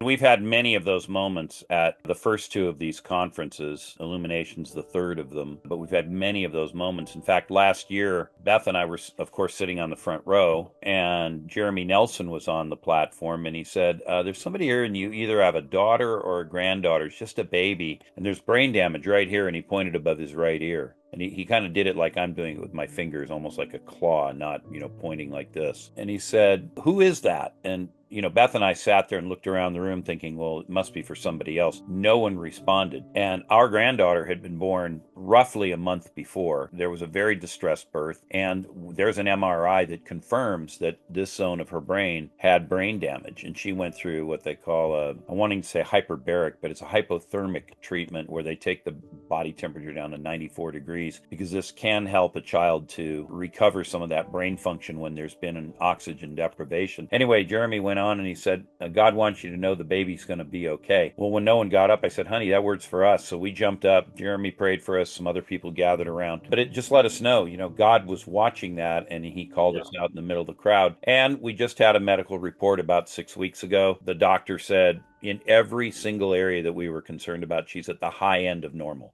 We've had many of those moments at the first two of these conferences. Illumination's the third of them, but we've had many of those moments. In fact, last year, Beth and I were, of course, sitting on the front row, and Jeremy Nelson was on the platform, and he said, There's somebody here, and you either have a daughter or a granddaughter. It's just a baby, and there's brain damage right here. And he pointed above his right ear. And he kind of did it like I'm doing it with my fingers, almost like a claw, not, pointing like this. And he said, Who is that? And Beth and I sat there and looked around the room thinking, well, it must be for somebody else. No one responded. And our granddaughter had been born roughly a month before. There was a very distressed birth, and there's an MRI that confirms that this zone of her brain had brain damage. And she went through what they call I'm wanting to say hyperbaric, but it's a hypothermic treatment where they take the body temperature down to 94 degrees because this can help a child to recover some of that brain function when there's been an oxygen deprivation. Anyway, Jeremy went on and he said, God wants you to know the baby's going to be okay. Well, when no one got up, I said, honey, that word's for us. So we jumped up. Jeremy prayed for us. Some other people gathered around. But it just let us know, God was watching that and he called us out in the middle of the crowd. And we just had a medical report about 6 weeks ago. The doctor said, in every single area that we were concerned about, she's at the high end of normal.